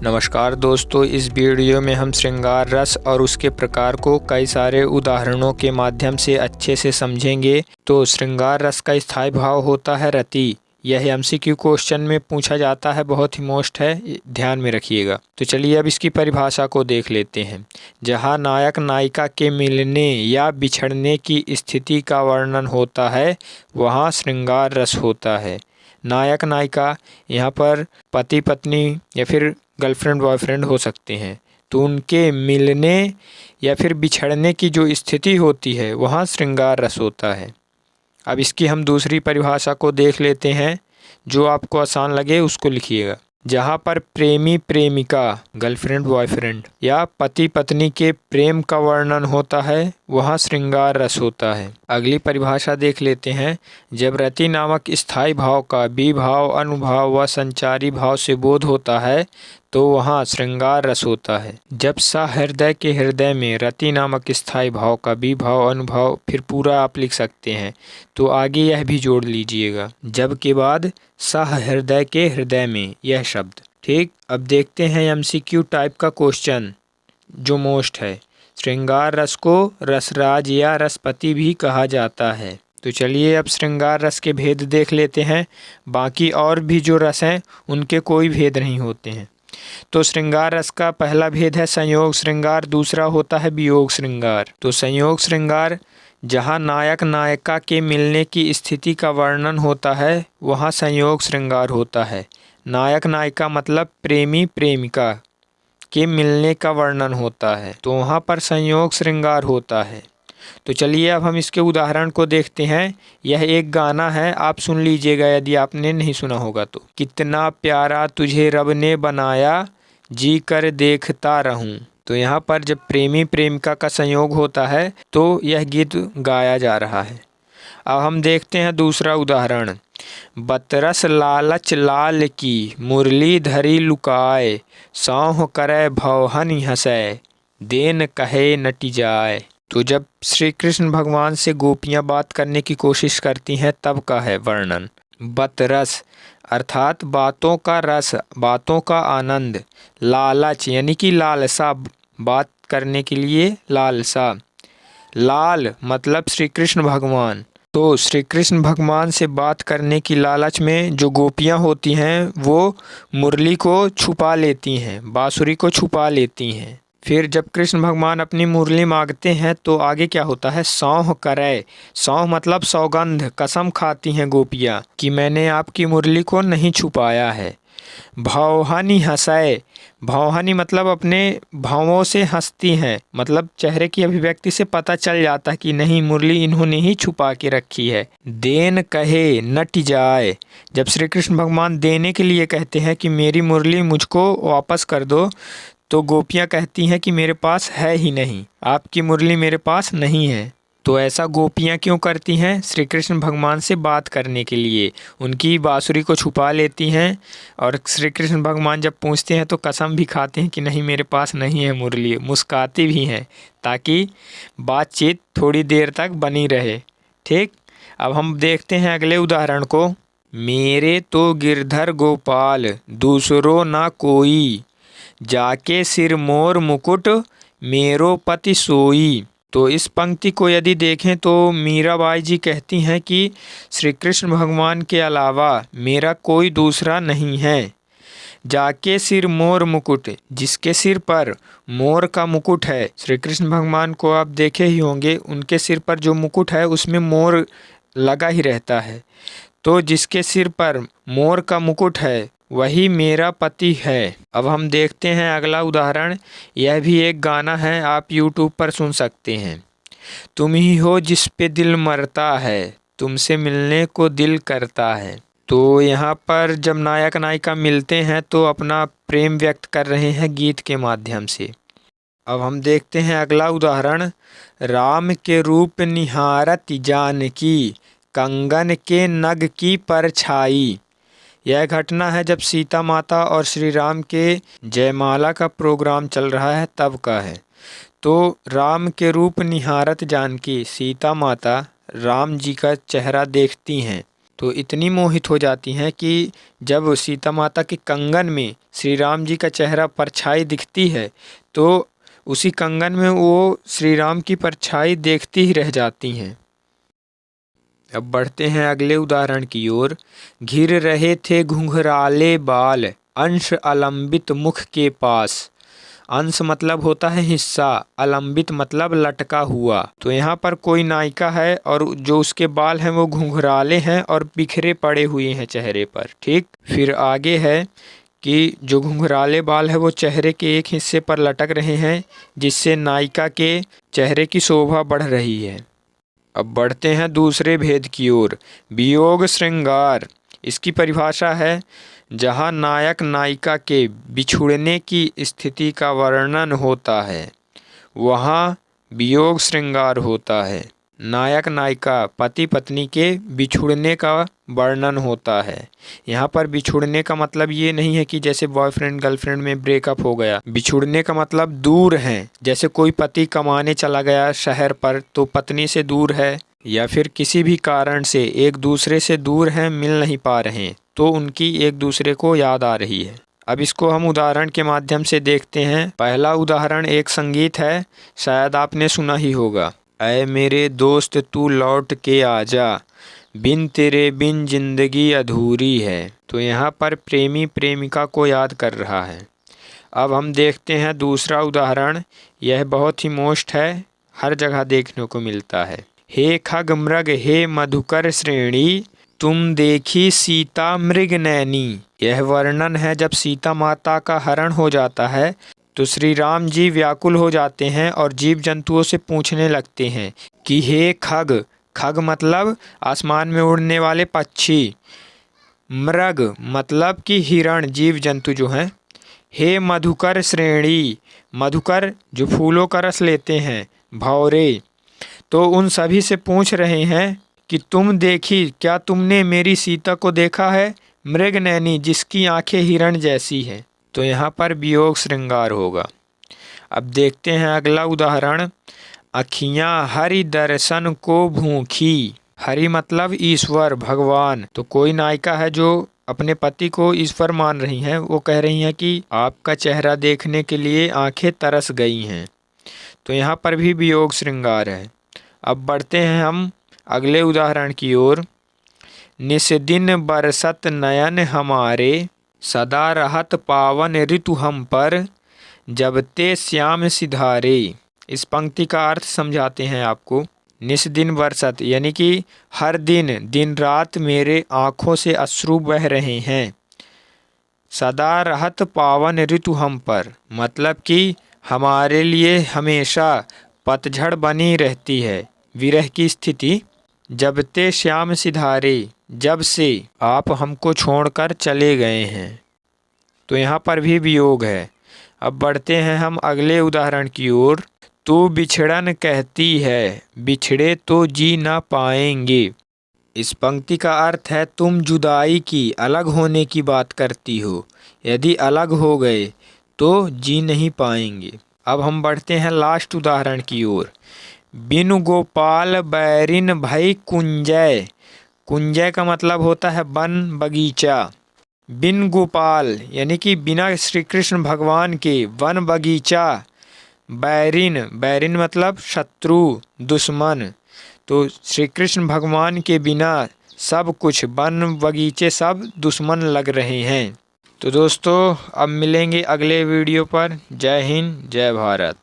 नमस्कार दोस्तों, इस वीडियो में हम श्रृंगार रस और उसके प्रकार को कई सारे उदाहरणों के माध्यम से अच्छे से समझेंगे। तो श्रृंगार रस का स्थायी भाव होता है रति। यह एमसीक्यू क्वेश्चन में पूछा जाता है, बहुत ही मोस्ट है, ध्यान में रखिएगा। तो चलिए अब इसकी परिभाषा को देख लेते हैं। जहाँ नायक नायिका के मिलने या बिछड़ने की स्थिति का वर्णन होता है वहाँ श्रृंगार रस होता है। नायक नायिका यहाँ पर पति पत्नी या फिर गर्लफ्रेंड बॉयफ्रेंड हो सकते हैं, तो उनके मिलने या फिर बिछड़ने की जो स्थिति होती है वहाँ श्रृंगार रस होता है। अब इसकी हम दूसरी परिभाषा को देख लेते हैं, जो आपको आसान लगे उसको लिखिएगा। जहाँ पर प्रेमी प्रेमिका गर्लफ्रेंड बॉयफ्रेंड या पति पत्नी के प्रेम का वर्णन होता है वहाँ श्रृंगार रस होता है। अगली परिभाषा देख लेते हैं। जब रति नामक स्थायी भाव का विभाव अनुभाव व संचारी भाव से बोध होता है तो वहाँ श्रृंगार रस होता है। जब सहृदय के हृदय में रति नामक स्थायी भाव का विभाव अनुभाव, फिर पूरा आप लिख सकते हैं, तो आगे यह भी जोड़ लीजिएगा, जब के बाद सहृदय के हृदय में यह शब्द। ठीक, अब देखते हैं एमसीक्यू टाइप का क्वेश्चन जो मोस्ट है। श्रृंगार रस को रसराज या रसपति भी कहा जाता है। तो चलिए अब श्रृंगार रस के भेद देख लेते हैं। बाकी और भी जो रस हैं उनके कोई भेद नहीं होते हैं। तो श्रृंगार रस का पहला भेद है संयोग श्रृंगार, दूसरा होता है वियोग श्रृंगार। तो संयोग श्रृंगार जहाँ नायक नायिका के मिलने की स्थिति का वर्णन होता है वहाँ संयोग श्रृंगार होता है। नायक नायिका मतलब प्रेमी प्रेमिका के मिलने का वर्णन होता है, तो वहाँ पर संयोग श्रृंगार होता है। तो चलिए अब हम इसके उदाहरण को देखते हैं। यह एक गाना है, आप सुन लीजिएगा यदि आपने नहीं सुना होगा तो। कितना प्यारा तुझे रब ने बनाया, जी कर देखता रहूं। तो यहाँ पर जब प्रेमी प्रेमिका का संयोग होता है तो यह गीत गाया जा रहा है। अब हम देखते हैं दूसरा उदाहरण। बतरस लालच लाल की मुरली धरी लुकाए, सौंह करे भवहनि हंसै, देन कहे नटी जाए। तो जब श्री कृष्ण भगवान से गोपियाँ बात करने की कोशिश करती हैं तब का है वर्णन। बतरस अर्थात बातों का रस, बातों का आनंद। लालच यानी कि लालसा, बात करने के लिए लालसा। लाल मतलब श्री कृष्ण भगवान। तो श्री कृष्ण भगवान से बात करने की लालच में जो गोपियाँ होती हैं वो मुरली को छुपा लेती हैं, बांसुरी को छुपा लेती हैं। फिर जब कृष्ण भगवान अपनी मुरली मांगते हैं तो आगे क्या होता है, सौंह करे। सौंह मतलब सौगंध, कसम खाती हैं गोपियाँ कि मैंने आपकी मुरली को नहीं छुपाया है। भवहनि हंसै, भवहनि मतलब अपने भावों से हंसती हैं, मतलब चेहरे की अभिव्यक्ति से पता चल जाता है कि नहीं मुरली इन्होंने ही छुपा के रखी है। देन कहे नट जाए, जब श्री कृष्ण भगवान देने के लिए कहते हैं कि मेरी मुरली मुझको वापस कर दो, तो गोपियाँ कहती हैं कि मेरे पास है ही नहीं, आपकी मुरली मेरे पास नहीं है। तो ऐसा गोपियाँ क्यों करती हैं, श्री कृष्ण भगवान से बात करने के लिए उनकी बांसुरी को छुपा लेती हैं, और श्री कृष्ण भगवान जब पूछते हैं तो कसम भी खाते हैं कि नहीं मेरे पास नहीं है मुरली, मुस्काती भी हैं ताकि बातचीत थोड़ी देर तक बनी रहे। ठीक, अब हम देखते हैं अगले उदाहरण को। मेरे तो गिरधर गोपाल दूसरो ना कोई, जाके सिर मोर मुकुट मेरो पति सोई। तो इस पंक्ति को यदि देखें तो मीराबाई जी कहती हैं कि श्री कृष्ण भगवान के अलावा मेरा कोई दूसरा नहीं है। जाके सिर मोर मुकुट, जिसके सिर पर मोर का मुकुट है, श्री कृष्ण भगवान को आप देखे ही होंगे, उनके सिर पर जो मुकुट है उसमें मोर लगा ही रहता है। तो जिसके सिर पर मोर का मुकुट है वही मेरा पति है। अब हम देखते हैं अगला उदाहरण। यह भी एक गाना है, आप YouTube पर सुन सकते हैं। तुम ही हो जिस पे दिल मरता है, तुमसे मिलने को दिल करता है। तो यहाँ पर जब नायक नायिका मिलते हैं तो अपना प्रेम व्यक्त कर रहे हैं गीत के माध्यम से। अब हम देखते हैं अगला उदाहरण। राम के रूप निहारत जानकी, कंगन के नग की परछाई। यह घटना है जब सीता माता और श्री राम के जयमाला का प्रोग्राम चल रहा है तब का है। तो राम के रूप निहारत जानकी, सीता माता राम जी का चेहरा देखती हैं तो इतनी मोहित हो जाती हैं कि जब सीता माता के कंगन में श्री राम जी का चेहरा परछाई दिखती है तो उसी कंगन में वो श्री राम की परछाई देखती ही रह जाती हैं। अब बढ़ते हैं अगले उदाहरण की ओर। घिर रहे थे घुंघराले बाल, अंश अलंबित मुख के पास। अंश मतलब होता है हिस्सा, अलंबित मतलब लटका हुआ। तो यहाँ पर कोई नायिका है और जो उसके बाल हैं वो घुंघराले हैं और बिखरे पड़े हुए हैं चेहरे पर। ठीक, फिर आगे है कि जो घुंघराले बाल है वो चेहरे के एक हिस्से पर लटक रहे हैं जिससे नायिका के चेहरे की शोभा बढ़ रही है। अब बढ़ते हैं दूसरे भेद की ओर। वियोग श्रृंगार, इसकी परिभाषा है जहाँ नायक नायिका के बिछुड़ने की स्थिति का वर्णन होता है वहाँ वियोग श्रृंगार होता है। नायक नायिका पति पत्नी के बिछुड़ने का वर्णन होता है। यहाँ पर बिछुड़ने का मतलब ये नहीं है कि जैसे बॉयफ्रेंड गर्लफ्रेंड में ब्रेकअप हो गया। बिछुड़ने का मतलब दूर हैं, जैसे कोई पति कमाने चला गया शहर पर तो पत्नी से दूर है, या फिर किसी भी कारण से एक दूसरे से दूर हैं, मिल नहीं पा रहे हैं तो उनकी एक दूसरे को याद आ रही है। अब इसको हम उदाहरण के माध्यम से देखते हैं। पहला उदाहरण एक संगीत है, शायद आपने सुना ही होगा। ऐ मेरे दोस्त तू लौट के आजा, बिन तेरे बिन जिंदगी अधूरी है। तो यहाँ पर प्रेमी प्रेमिका को याद कर रहा है। अब हम देखते हैं दूसरा उदाहरण। यह बहुत ही मोस्ट है, हर जगह देखने को मिलता है। हे खग मृग हे मधुकर श्रेणी, तुम देखी सीता मृग नैनी। यह वर्णन है जब सीता माता का हरण हो जाता है तो श्री राम जी व्याकुल हो जाते हैं और जीव जंतुओं से पूछने लगते हैं कि हे खग, खग मतलब आसमान में उड़ने वाले पक्षी, मृग मतलब कि हिरण जीव जंतु जो हैं, हे मधुकर श्रेणी, मधुकर जो फूलों का रस लेते हैं, भौरे, तो उन सभी से पूछ रहे हैं कि तुम देखी, क्या तुमने मेरी सीता को देखा है, मृग नैनी जिसकी आंखें हिरण जैसी हैं। तो यहाँ पर वियोग श्रृंगार होगा। अब देखते हैं अगला उदाहरण। अखियाँ हरि दर्शन को भूखी। हरि मतलब ईश्वर भगवान। तो कोई नायिका है जो अपने पति को ईश्वर मान रही हैं, वो कह रही हैं कि आपका चेहरा देखने के लिए आंखें तरस गई हैं। तो यहाँ पर भी वियोग श्रृंगार है। अब बढ़ते हैं हम अगले उदाहरण की ओर। निस्दिन बरसत नयन हमारे, सदा रहत पावन ऋतु हम पर, जब ते श्याम सिधारे। इस पंक्ति का अर्थ समझाते हैं आपको। निस्दिन बरसत यानी कि हर दिन दिन रात मेरे आँखों से अश्रु बह रहे हैं। सदा रहत पावन ऋतु हम पर मतलब कि हमारे लिए हमेशा पतझड़ बनी रहती है, विरह की स्थिति। जब ते श्याम सिधारे, जब से आप हमको छोड़कर चले गए हैं। तो यहाँ पर भी वियोग है। अब बढ़ते हैं हम अगले उदाहरण की ओर। तू बिछड़न कहती है, बिछड़े तो जी ना पाएंगे। इस पंक्ति का अर्थ है तुम जुदाई की, अलग होने की बात करती हो, यदि अलग हो गए तो जी नहीं पाएंगे। अब हम बढ़ते हैं लास्ट उदाहरण की ओर। बिनु गोपाल बैरिन भई कुंजय। कुंजय का मतलब होता है वन बगीचा। बिन गोपाल यानी कि बिना श्री कृष्ण भगवान के वन बगीचा। बैरिन, बैरिन मतलब शत्रु दुश्मन। तो श्री कृष्ण भगवान के बिना सब कुछ वन बगीचे सब दुश्मन लग रहे हैं। तो दोस्तों अब मिलेंगे अगले वीडियो पर। जय हिंद, जय भारत।